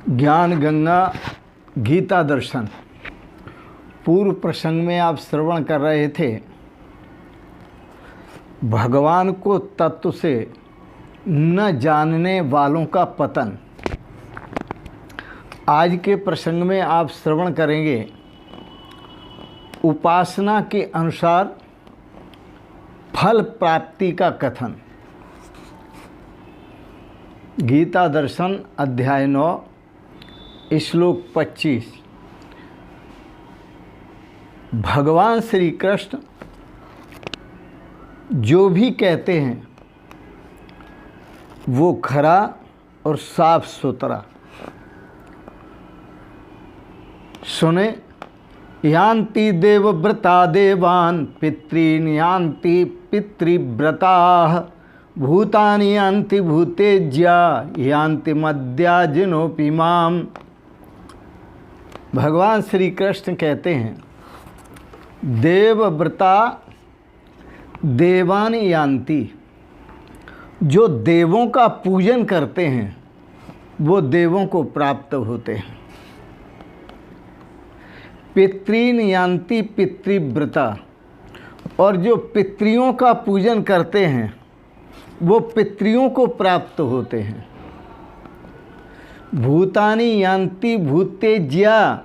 ज्ञान गंगा गीता दर्शन। पूर्व प्रसंग में आप श्रवण कर रहे थे भगवान को तत्व से न जानने वालों का पतन। आज के प्रसंग में आप श्रवण करेंगे उपासना के अनुसार फल प्राप्ति का कथन। गीता दर्शन अध्याय 9 श्लोक 25। भगवान श्री कृष्ण जो भी कहते हैं वो खरा और साफ सुथरा। सुने, यान्ति देवव्रता देवान् पितॄन् यान्ति पितृव्रताः भूतानि यान्ति भूतेज्या यान्ति मद्या जिनोपि माम्। भगवान श्री कृष्ण कहते हैं देवव्रता देवानि यान्ति, जो देवों का पूजन करते हैं वो देवों को प्राप्त होते हैं। पितॄन् यान्ति पितृव्रता, और जो पितरियों का पूजन करते हैं वो पितरियों को प्राप्त होते हैं। भूतानि यान्ति भूतेज्या,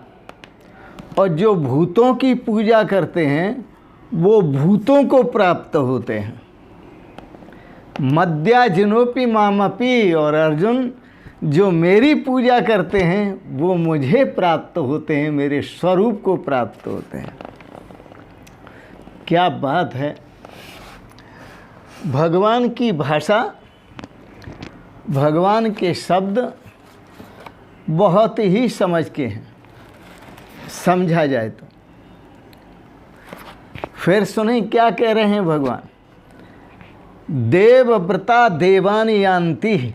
और जो भूतों की पूजा करते हैं वो भूतों को प्राप्त होते हैं। मद्या जिनोपि मामपि, और अर्जुन जो मेरी पूजा करते हैं वो मुझे प्राप्त होते हैं, मेरे स्वरूप को प्राप्त होते हैं। क्या बात है! भगवान की भाषा, भगवान के शब्द बहुत ही समझ के हैं, समझा जाए तो। फिर सुने क्या कह रहे हैं भगवान। देवव्रता देवानि यान्ति,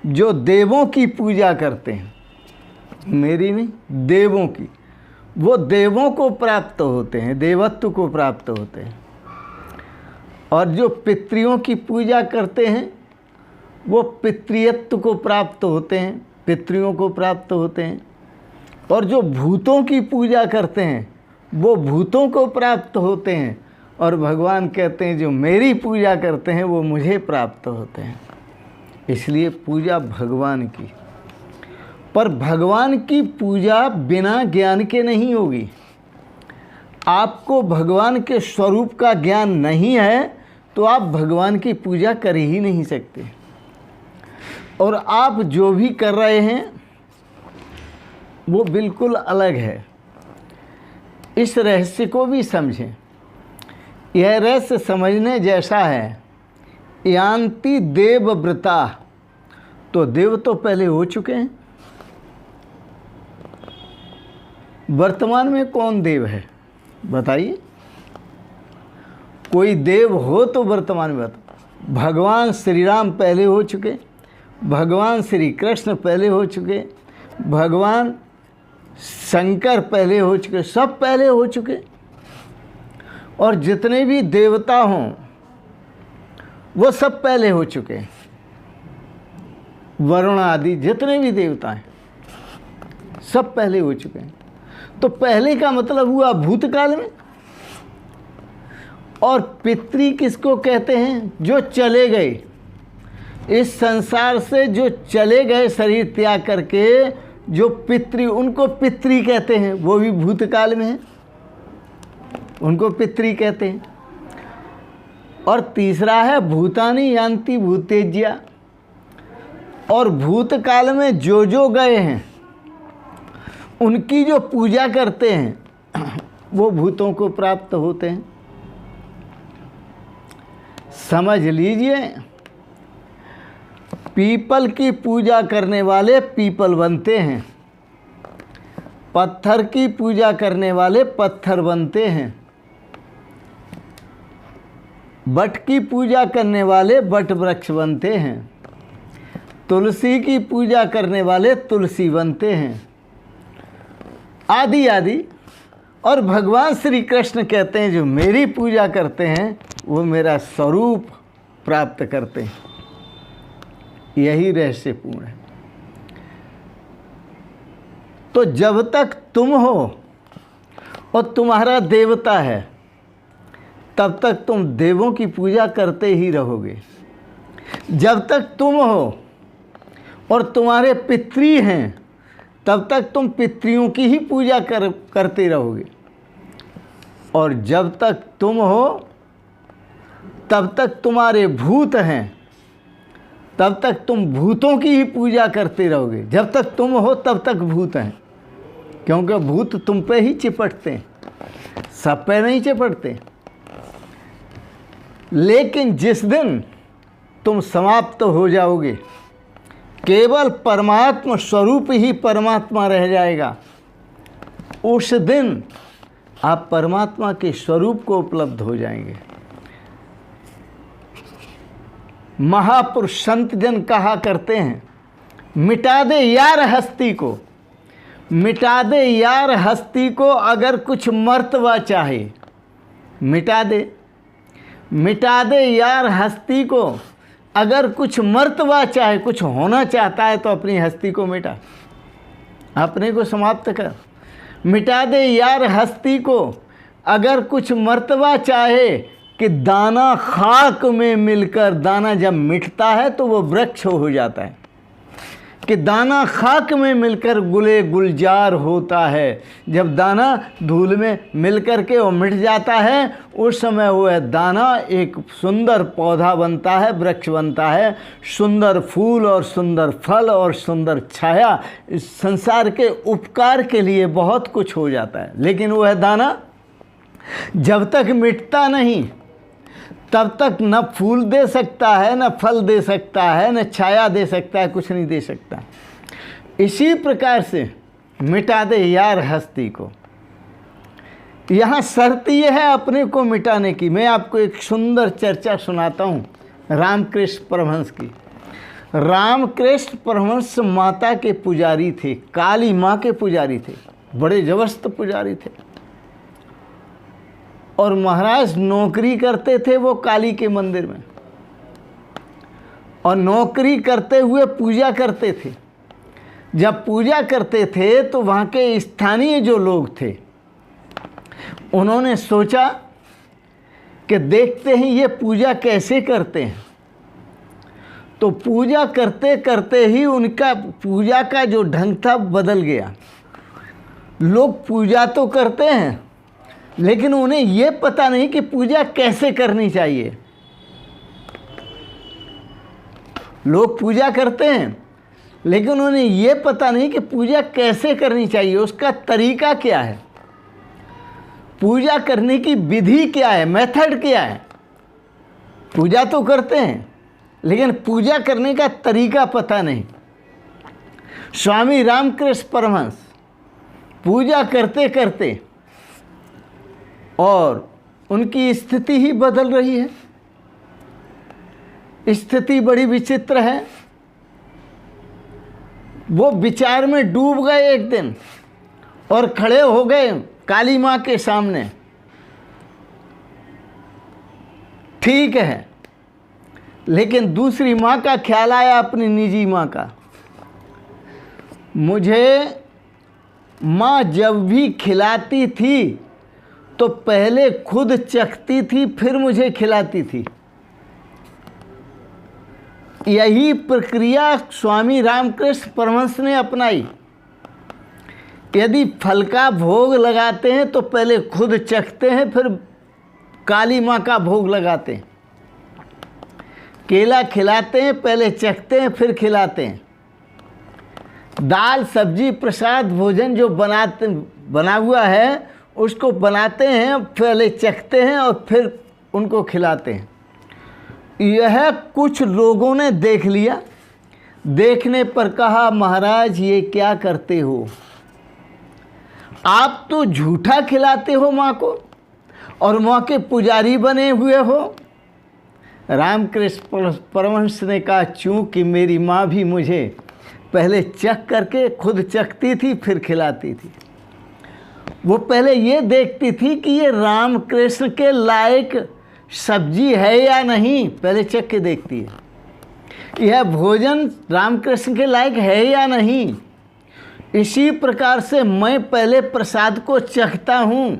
जो देवों की पूजा करते हैं, मेरी नहीं देवों की, वो देवों को प्राप्त होते हैं, देवत्व को प्राप्त होते हैं। और जो पितरियों की पूजा करते हैं वो पितृत्व को प्राप्त होते हैं, पितरियों को प्राप्त होते हैं। और जो भूतों की पूजा करते हैं वो भूतों को प्राप्त होते हैं। और भगवान कहते हैं जो मेरी पूजा करते हैं वो मुझे प्राप्त होते हैं। इसलिए पूजा भगवान की, पर भगवान की पूजा बिना ज्ञान के नहीं होगी। आपको भगवान के स्वरूप का ज्ञान नहीं है तो आप भगवान की पूजा कर ही नहीं सकते। और आप जो भी कर रहे हैं वो बिल्कुल अलग है। इस रहस्य को भी समझें। यह रहस्य समझने जैसा है। यान्ति देवव्रता, तो देव तो पहले हो चुके हैं। वर्तमान में कौन देव है बताइए? कोई देव हो तो वर्तमान में बताओ। भगवान श्री राम पहले हो चुके, भगवान श्री कृष्ण पहले हो चुके, भगवान शंकर पहले हो चुके, सब पहले हो चुके। और जितने भी देवता हों वो सब पहले हो चुके हैं। वरुण आदि जितने भी देवता हैं सब पहले हो चुके हैं। तो पहले का मतलब हुआ भूतकाल में। और पितृ किसको कहते हैं? जो चले गए इस संसार से, जो चले गए शरीर त्याग करके, जो पितृ, उनको पितृ कहते हैं। वो भी भूतकाल में है, उनको पितृ कहते हैं। और तीसरा है भूतानि यान्ति भूतेज्या, और भूतकाल में जो गए हैं उनकी जो पूजा करते हैं वो भूतों को प्राप्त होते हैं। समझ लीजिए, पीपल की पूजा करने वाले पीपल बनते हैं, पत्थर की पूजा करने वाले पत्थर बनते हैं, बट की पूजा करने वाले बट वृक्ष बनते हैं, तुलसी की पूजा करने वाले तुलसी बनते हैं, आदि आदि। और भगवान श्री कृष्ण कहते हैं जो मेरी पूजा करते हैं वो मेरा स्वरूप प्राप्त करते हैं। यही रहस्यपूर्ण है। तो जब तक तुम हो और तुम्हारा देवता है, तब तक तुम देवों की पूजा करते ही रहोगे। जब तक तुम हो और तुम्हारे पितृ हैं, तब तक तुम पितृयों की ही पूजा करते रहोगे। और जब तक तुम हो तब तक तुम्हारे भूत हैं, तब तक तुम भूतों की ही पूजा करते रहोगे। जब तक तुम हो तब तक भूत हैं, क्योंकि भूत तुम पे ही चिपटते हैं, सब पे नहीं चिपटते। लेकिन जिस दिन तुम समाप्त हो जाओगे, केवल परमात्मा स्वरूप ही परमात्मा रह जाएगा, उस दिन आप परमात्मा के स्वरूप को उपलब्ध हो जाएंगे। महापुरुष संत जन कहा करते हैं, मिटा दे यार हस्ती को, मिटा दे यार हस्ती को, अगर कुछ मर्तबा चाहे मिटा दे, मिटा दे यार हस्ती को, अगर कुछ मर्तबा चाहे, कुछ होना चाहता है तो अपनी हस्ती को मिटा, अपने को समाप्त कर। मिटा दे यार हस्ती को, अगर कुछ मर्तबा चाहे कि दाना खाक में मिलकर, दाना जब मिटता है तो वो वृक्ष हो जाता है, कि दाना खाक में मिलकर गुले गुलजार होता है। जब दाना धूल में मिलकर के वो मिट जाता है, उस समय वह दाना एक सुंदर पौधा बनता है, वृक्ष बनता है, सुंदर फूल और सुंदर फल और सुंदर छाया, इस संसार के उपकार के लिए बहुत कुछ हो जाता है। लेकिन वह दाना जब तक मिटता नहीं, तब तक न फूल दे सकता है, न फल दे सकता है, न छाया दे सकता है, कुछ नहीं दे सकता। इसी प्रकार से मिटा दे यार हस्ती को। यहाँ शर्त यह है अपने को मिटाने की। मैं आपको एक सुंदर चर्चा सुनाता हूँ रामकृष्ण परमहंस की। रामकृष्ण परमहंस माता के पुजारी थे, काली माँ के पुजारी थे, बड़े जबरदस्त पुजारी थे। और महाराज नौकरी करते थे वो काली के मंदिर में, और नौकरी करते हुए पूजा करते थे। जब पूजा करते थे तो वहाँ के स्थानीय जो लोग थे, उन्होंने सोचा कि देखते हैं ये पूजा कैसे करते हैं। तो पूजा करते करते ही उनका पूजा का जो ढंग था बदल गया। लोग पूजा तो करते हैं, लेकिन उन्हें ये पता नहीं कि पूजा कैसे करनी चाहिए। लोग पूजा करते हैं, लेकिन उन्हें ये पता नहीं कि पूजा कैसे करनी चाहिए, उसका तरीका क्या है, पूजा करने की विधि क्या है, मेथड क्या है। पूजा तो करते हैं, लेकिन पूजा करने का तरीका पता नहीं। स्वामी रामकृष्ण परमहंस पूजा करते करते और उनकी स्थिति ही बदल रही है। स्थिति बड़ी विचित्र है। वो विचार में डूब गए एक दिन और खड़े हो गए काली माँ के सामने। ठीक है, लेकिन दूसरी माँ का ख्याल आया, अपनी निजी माँ का। मुझे माँ जब भी खिलाती थी तो पहले खुद चखती थी, फिर मुझे खिलाती थी। यही प्रक्रिया स्वामी रामकृष्ण परमहंस ने अपनाई। यदि फल का भोग लगाते हैं तो पहले खुद चखते हैं, फिर काली माँ का भोग लगाते हैं। केला खिलाते हैं, पहले चखते हैं, फिर खिलाते हैं। दाल सब्जी प्रसाद भोजन जो बना हुआ है, उसको बनाते हैं, पहले चखते हैं और फिर उनको खिलाते हैं। यह कुछ लोगों ने देख लिया। देखने पर कहा, महाराज ये क्या करते हो, आप तो झूठा खिलाते हो माँ को और माँ के पुजारी बने हुए हो। रामकृष्ण परमहंस ने कहा, चूँकि मेरी माँ भी मुझे पहले चख करके खुद चखती थी, फिर खिलाती थी। वो पहले ये देखती थी कि ये रामकृष्ण के लायक सब्जी है या नहीं, पहले चख के देखती है। यह भोजन रामकृष्ण के लायक है या नहीं। इसी प्रकार से मैं पहले प्रसाद को चखता हूँ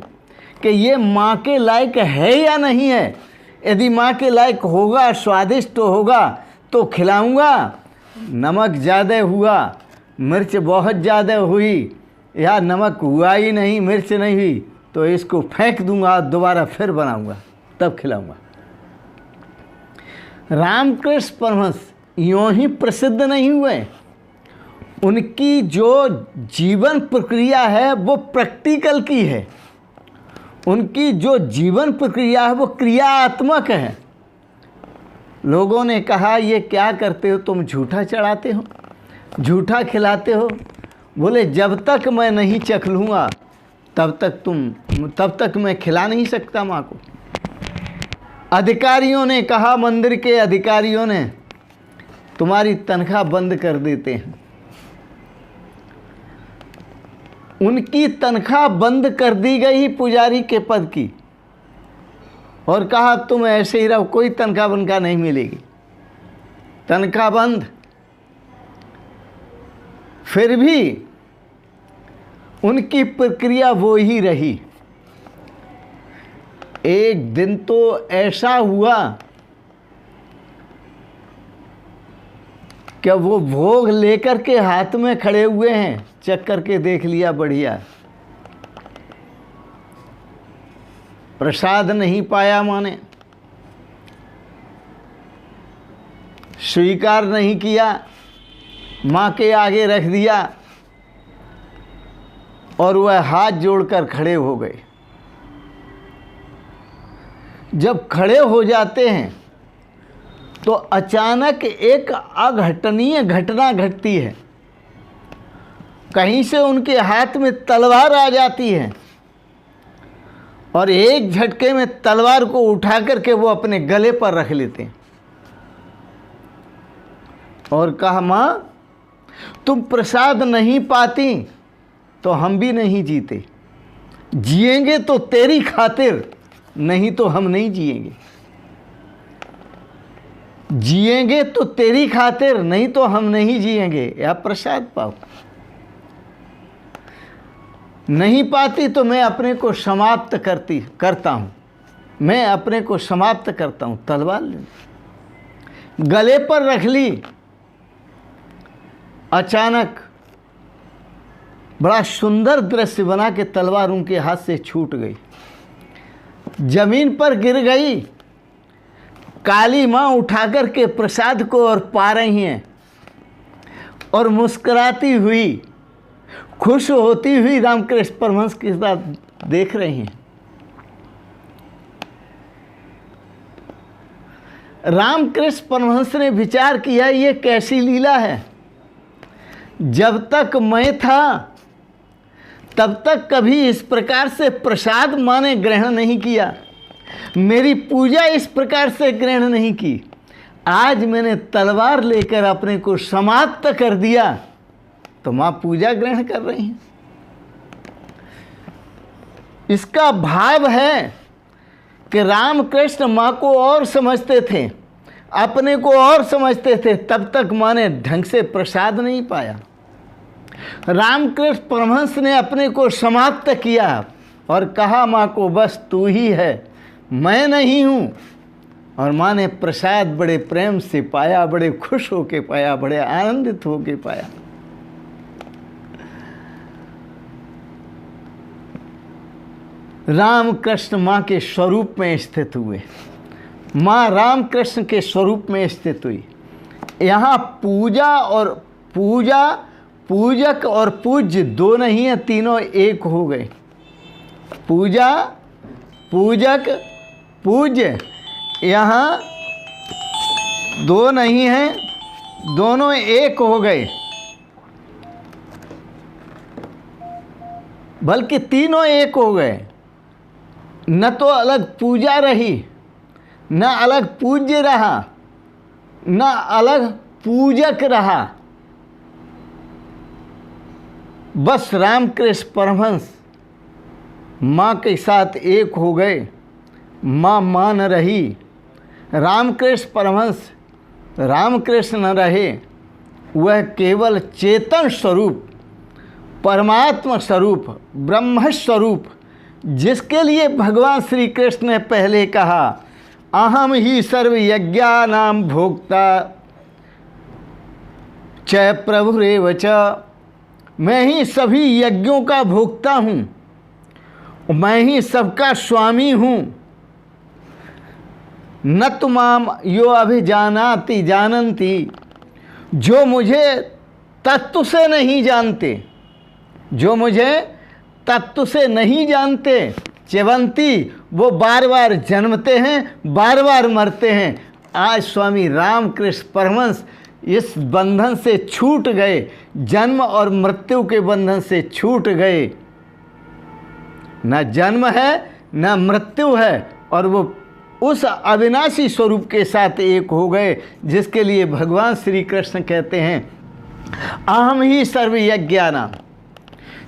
कि ये माँ के लायक है या नहीं है। यदि माँ के लायक होगा, स्वादिष्ट होगा तो खिलाऊंगा। नमक ज़्यादा हुआ, मिर्च बहुत ज़्यादा हुई, या नमक हुआ ही नहीं, मिर्च नहीं हुई, तो इसको फेंक दूंगा, दोबारा फिर बनाऊंगा, तब खिलाऊंगा। रामकृष्ण परमहंस यूँ ही प्रसिद्ध नहीं हुए। उनकी जो जीवन प्रक्रिया है वो प्रैक्टिकल की है। उनकी जो जीवन प्रक्रिया है वो क्रियात्मक है। लोगों ने कहा ये क्या करते हो तुम, झूठा चढ़ाते हो, झूठा खिलाते हो। बोले जब तक मैं नहीं चख लूँगा तब तक मैं खिला नहीं सकता माँ को। अधिकारियों ने कहा, मंदिर के अधिकारियों ने, तुम्हारी तनख्वाह बंद कर देते हैं। उनकी तनख्वाह बंद कर दी गई पुजारी के पद की, और कहा तुम ऐसे ही रहो, कोई तनख्वाह बनका नहीं मिलेगी, तनख्वाह बंद। फिर भी उनकी प्रक्रिया वो ही रही। एक दिन तो ऐसा हुआ कि वो भोग लेकर के हाथ में खड़े हुए हैं, चेक करके देख लिया, बढ़िया प्रसाद नहीं पाया, माने स्वीकार नहीं किया, माँ के आगे रख दिया और वह हाथ जोड़कर खड़े हो गए। जब खड़े हो जाते हैं तो अचानक एक अघटनीय घटना घटती है। कहीं से उनके हाथ में तलवार आ जाती है और एक झटके में तलवार को उठा करके वो अपने गले पर रख लेते हैं और कहा, माँ तुम प्रसाद नहीं पाती तो हम भी नहीं जीते, जिएंगे तो तेरी खातिर, नहीं तो हम नहीं जिएंगे। जिएंगे तो तेरी खातिर, नहीं तो हम नहीं जिएंगे, या प्रसाद पाओ। नहीं पाती तो मैं अपने को समाप्त करता हूँ, मैं अपने को समाप्त करता हूँ। तलवार ले गले पर रख ली। अचानक बड़ा सुंदर दृश्य बना के तलवार उनके हाथ से छूट गई, जमीन पर गिर गई। काली माँ उठा कर के प्रसाद को और पा रही हैं और मुस्कुराती हुई, खुश होती हुई रामकृष्ण परमहंस की बात देख रही हैं। रामकृष्ण परमहंस ने विचार किया, ये कैसी लीला है। जब तक मैं था तब तक कभी इस प्रकार से प्रसाद माँ ने ग्रहण नहीं किया, मेरी पूजा इस प्रकार से ग्रहण नहीं की। आज मैंने तलवार लेकर अपने को समाप्त कर दिया तो माँ पूजा ग्रहण कर रही हैं। इसका भाव है कि रामकृष्ण माँ को और समझते थे, अपने को और समझते थे, तब तक माँ ने ढंग से प्रसाद नहीं पाया। रामकृष्ण परमहंस ने अपने को समाप्त किया और कहा माँ को, बस तू ही है, मैं नहीं हूँ। और माँ ने प्रसाद बड़े प्रेम से पाया, बड़े खुश होके पाया, बड़े आनंदित होके पाया। रामकृष्ण माँ के स्वरूप में स्थित हुए, माँ रामकृष्ण के स्वरूप में स्थित हुई। यहाँ पूजक और पूज्य दो नहीं है, तीनों एक हो गए। पूजा, पूजक, पूज्य, यहाँ दो नहीं हैं, दोनों एक हो गए, बल्कि तीनों एक हो गए। न तो अलग पूजा रही, न अलग पूज्य रहा, न अलग पूजक रहा। बस रामकृष्ण परमहंस माँ के साथ एक हो गए, माँ मान रही, रामकृष्ण परमहंस रामकृष्ण न रहे। वह केवल चेतन स्वरूप, परमात्मा स्वरूप, ब्रह्म स्वरूप, जिसके लिए भगवान श्री कृष्ण ने पहले कहा अहम ही सर्व यज्ञानां भोक्ता च प्रभुरेव च, मैं ही सभी यज्ञों का भोक्ता हूँ, मैं ही सबका स्वामी हूँ। न तुमाम यो अभिजानाति जानन्ति, जो मुझे तत्व से नहीं जानते, जो मुझे तत्व से नहीं जानते, च्यवंती, वो बार बार जन्मते हैं, बार बार मरते हैं। आज स्वामी रामकृष्ण परमहंस इस बंधन से छूट गए, जन्म और मृत्यु के बंधन से छूट गए। न जन्म है न मृत्यु है, और वो उस अविनाशी स्वरूप के साथ एक हो गए, जिसके लिए भगवान श्री कृष्ण कहते हैं अहम ही सर्व यज्ञानां,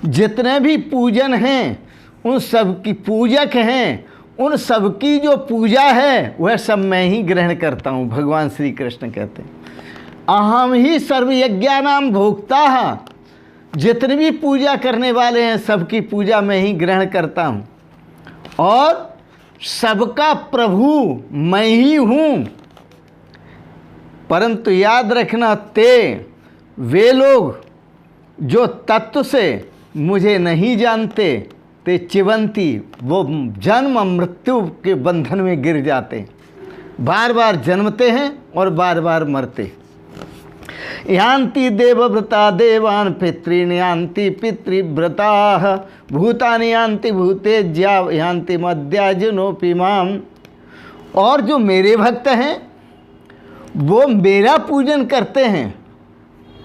जितने भी पूजन हैं उन सब की पूजक हैं, उन सब की जो पूजा है वह सब मैं ही ग्रहण करता हूँ। भगवान श्री कृष्ण कहते हैं अहम ही सर्व यज्ञानां भोक्ता, जितने भी पूजा करने वाले हैं सबकी पूजा मैं ही ग्रहण करता हूँ, और सबका प्रभु मैं ही हूँ। परंतु याद रखना, वे लोग जो तत्व से मुझे नहीं जानते, ते चिवंती, वो जन्म मृत्यु के बंधन में गिर जाते, बार बार जन्मते हैं और बार बार मरते। यान्ति देवव्रता देवान् पितॄन् यान्ति पितृव्रताः, भूतानि यान्ति भूतेज्या यान्ति मद्याजिनोऽपि माम्। और जो मेरे भक्त हैं वो मेरा पूजन करते हैं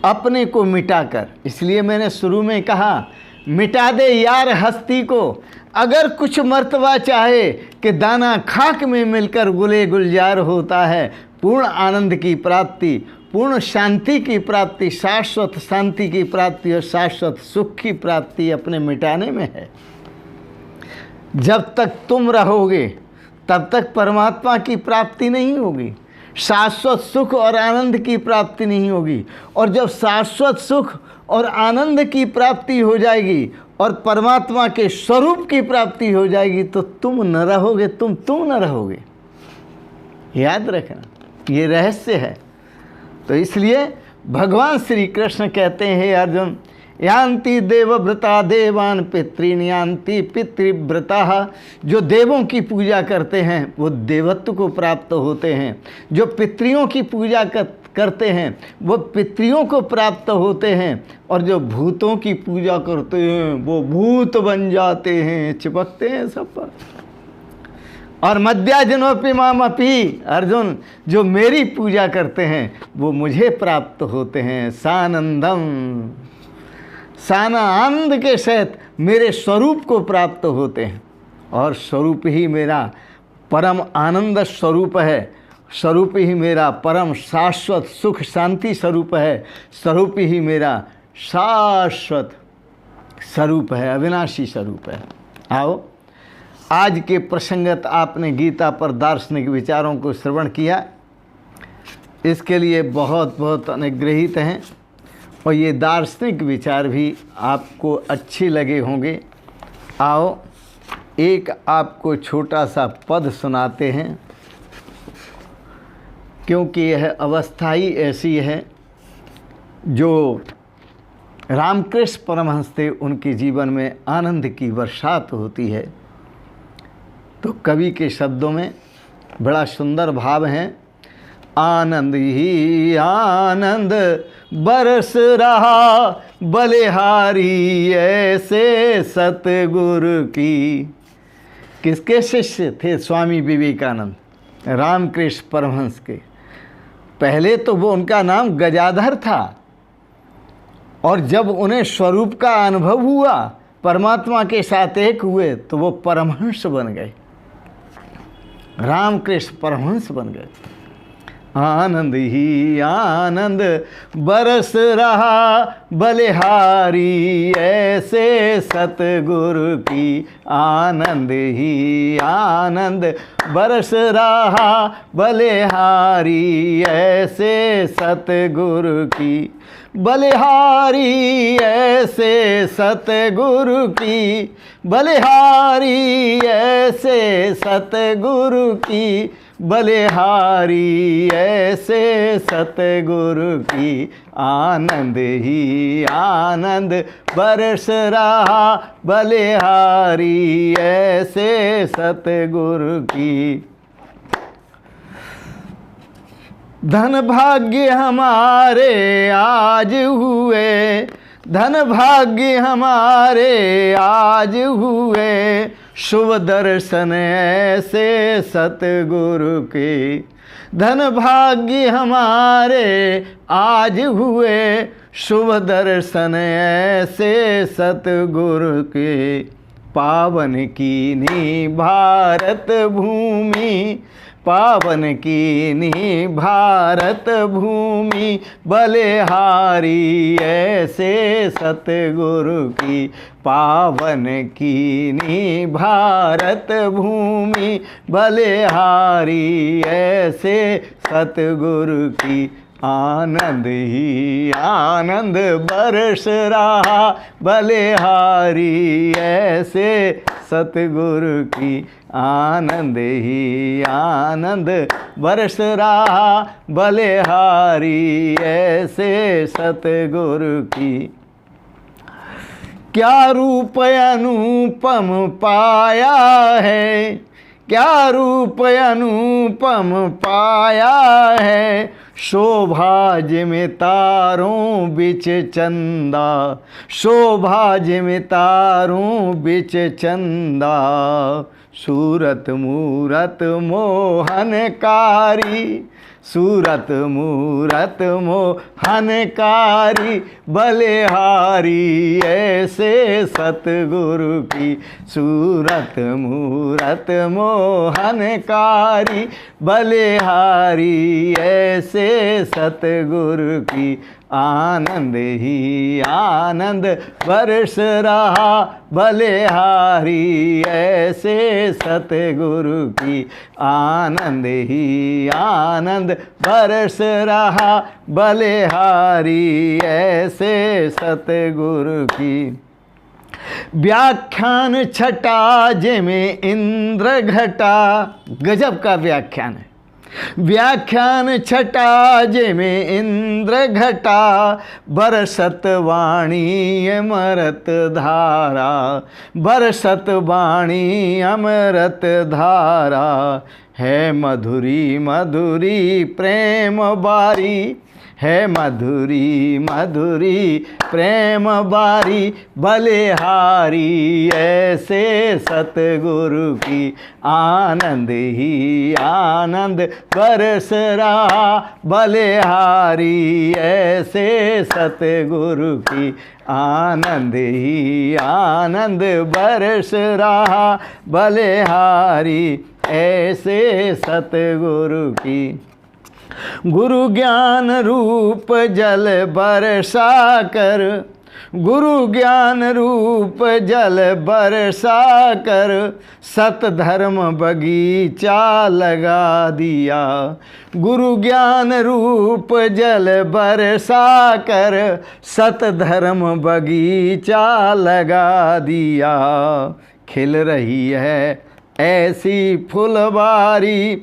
अपने को मिटाकर। इसलिए मैंने शुरू में कहा मिटा दे यार हस्ती को, अगर कुछ मर्तबा चाहे कि दाना खाक में मिलकर गुले गुलजार होता है। पूर्ण आनंद की प्राप्ति, पूर्ण शांति की प्राप्ति, शाश्वत शांति की प्राप्ति और शाश्वत सुख की प्राप्ति अपने मिटाने में है। जब तक तुम रहोगे तब तक परमात्मा की प्राप्ति नहीं होगी, शाश्वत सुख और आनंद की प्राप्ति नहीं होगी। और जब शाश्वत सुख और आनंद की प्राप्ति हो जाएगी और परमात्मा के स्वरूप की प्राप्ति हो जाएगी तो तुम न रहोगे, तुम न रहोगे। याद रखना, ये रहस्य है। तो इसलिए भगवान श्री कृष्ण कहते हैं हे अर्जुन, यान्ति देवव्रता देवान् पितॄन् यान्ति पितृव्रताः, जो देवों की पूजा करते हैं वो देवत्व को प्राप्त होते हैं, जो पितरियों की पूजा करते हैं वो पितरियों को प्राप्त होते हैं, और जो भूतों की पूजा करते हैं वो भूत बन जाते हैं, चिपकते हैं सब पर। और मद्याजिनोऽपि मामपि, अर्जुन जो मेरी पूजा करते हैं वो मुझे प्राप्त होते हैं। सानंदम, साना आनंद के सहित मेरे स्वरूप को प्राप्त होते हैं, और स्वरूप ही मेरा परम आनंद स्वरूप है, स्वरूप ही मेरा परम शाश्वत सुख शांति स्वरूप है, स्वरूप ही मेरा शाश्वत स्वरूप है, अविनाशी स्वरूप है। आओ, आज के प्रसंगत आपने गीता पर दार्शनिक विचारों को श्रवण किया, इसके लिए बहुत बहुत अनुग्रहित हैं, और ये दार्शनिक विचार भी आपको अच्छे लगे होंगे। आओ, एक आपको छोटा सा पद सुनाते हैं, क्योंकि यह अवस्था ही ऐसी है जो रामकृष्ण परमहंस थे, उनके जीवन में आनंद की बरसात होती है। तो कवि के शब्दों में बड़ा सुंदर भाव है। आनंद ही आनंद बरस रहा बलिहारी ऐसे सतगुरु की। किसके शिष्य थे? स्वामी विवेकानंद, रामकृष्ण परमहंस के। पहले तो वो उनका नाम गजाधर था, और जब उन्हें स्वरूप का अनुभव हुआ, परमात्मा के साथ एक हुए, तो वो परमहंस बन गए, रामकृष्ण परमहंस बन गए। आनंद ही आनंद बरस रहा बलिहारी ऐसे सतगुरु की। आनंद ही आनंद बरस रहा बलिहारी ऐसे सतगुरु की। बलिहारी ऐसे सतगुरु की, बलिहारी ऐसे सतगुरु की, बलिहारी ऐसे सतगुरु की। आनंद ही आनंद बरस रहा, बलिहारी ऐसे सतगुरु की। धन भाग्य हमारे आज हुए, धन भाग्य हमारे आज हुए, शुभ दर्शन ऐसे सतगुरु के। धन भाग्य हमारे आज हुए, शुभ दर्शन ऐसे सतगुरु के। पावन कीनी भारत भूमि, पावन कीनी भारत भूमि, बलिहारी ऐसे सतगुरु की। पावन कीनी भारत भूमि, बलिहारी ऐसे सतगुरु की। आनंद ही आनंद बरस रहा, बलिहारी ऐसे सतगुरु की। आनंद ही आनंद बरस रहा, बलिहारी ऐसे सतगुरु की। क्या रूप अनुपम पाया है, क्या रूप अनुपम पाया है, शोभाज में तारों बिच चंदा, शोभाज में तारों बिच चंदा। सूरत मूरत मोहनकारी, सूरत मूरत मोहनकारी, बलिहारी ऐसे सतगुरु की। सूरत मूरत मोहनकारी, बलिहारी ऐसे सतगुरु की। आनंद ही आनंद बरस रहा, बलिहारी ऐसे सतगुरु की। आनंद ही आनंद बरस रहा, बलिहारी ऐसे सतगुरु की। व्याख्यान छटा जिमें इंद्र घटा, गजब का व्याख्यान है। व्याख्यान छटा जिमें इंद्र घटा, बरसत वाणी अमृत धारा, बरसत वाणी अमृत धारा। है मधुरी मधुरी प्रेम बारी, है मधुरी मधुरी प्रेम बारी, बलिहारी ऐसे सतगुरु की। आनंद ही आनंद बरस रहा, बलिहारी ऐसे सतगुरु की। आनंद ही आनंद बरस रहा, बलिहारी ऐसे सतगुरु की। गुरु ज्ञान रूप जल बरसा कर, गुरु ज्ञान रूप जल बरसा कर, सत धर्म बगीचा लगा दिया। गुरु ज्ञान रूप जल बरसा कर, सत धर्म बगीचा लगा दिया। खिल रही है ऐसी फुलवारी,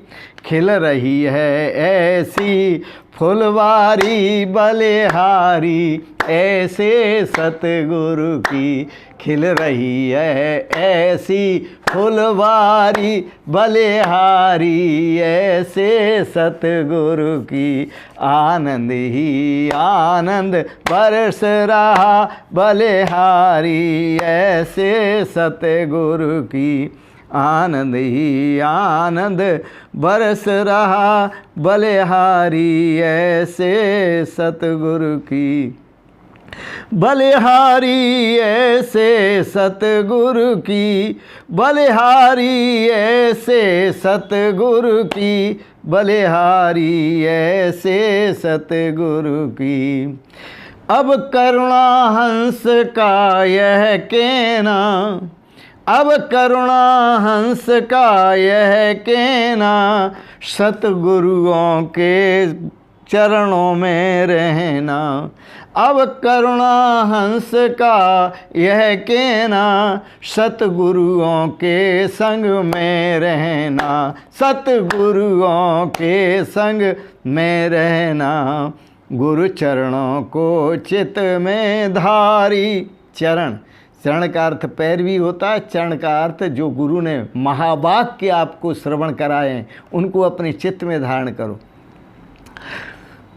खिल रही है ऐसी फुलवारी, बलिहारी ऐसे सतगुरु की। खिल रही है ऐसी फुलवारी, बलिहारी ऐसे सतगुरु की। आनंद ही आनंद बरस रहा, बलिहारी ऐसे सतगुरु की। आनंद ही आनंद बरस रहा, बलिहारी ऐसे सतगुरु की। बलिहारी ऐसे सतगुरु की, बलिहारी ऐसे सतगुरु की, बलिहारी ऐसे सतगुरु की। अब करुणा हंस का यह कहना, अब करुणा हंस का यह कहना, सतगुरुओं के चरणों में रहना। अब करुणा हंस का यह कहना, सतगुरुओं के संग में रहना, सतगुरुओं के संग में रहना। गुरु चरणों को चित में धारी। चरण, चरण का अर्थ पैर भी होता है, चरण का अर्थ जो गुरु ने महावाक्य आपको श्रवण कराए हैं उनको अपने चित्त में धारण करो।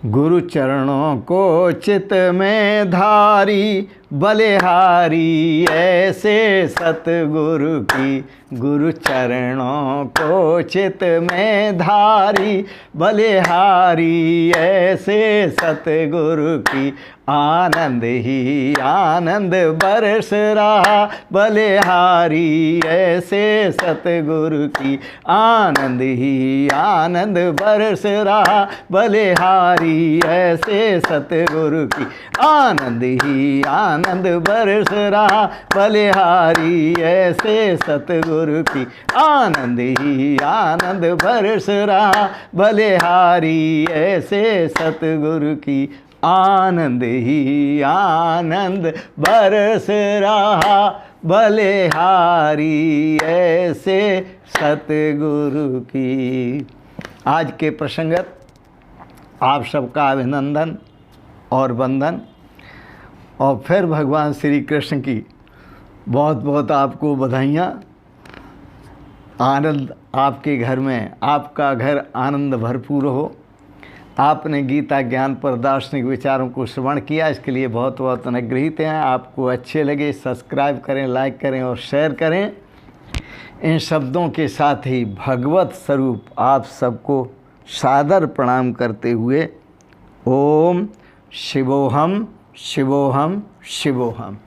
गुरु चरणों को चित में धारी, बलिहारी ऐसे सतगुरु की। गुरु चरणों को चित में धारी, बलिहारी ऐसे सतगुरु की। आनंद ही आनंद बरस रहा, बलिहारी ऐसे सतगुरु की। आनंद ही आनंद बरस रहा, बलिहारी ऐसे सतगुरु की। आनंद ही आनंद बरस रहा, बलिहारी ऐसे सतगुरु की। आनंद ही आनंद बरस रहा, बलिहारी ऐसे सतगुरु की। आनंद ही आनंद बरस रहा, बलिहारी ऐसे सतगुरु की। आज के प्रसंगत आप सबका अभिनंदन और वंदन, और फिर भगवान श्री कृष्ण की बहुत बहुत आपको बधाइयाँ। आनंद आपके घर में, आपका घर आनंद भरपूर हो। आपने गीता ज्ञान पर दार्शनिक विचारों को श्रवण किया, इसके लिए बहुत बहुत अनुग्रहित हैं। आपको अच्छे लगे सब्सक्राइब करें, लाइक करें और शेयर करें। इन शब्दों के साथ ही भगवत स्वरूप आप सबको सादर प्रणाम करते हुए ओम शिवोहम शिवोहम शिवोहम।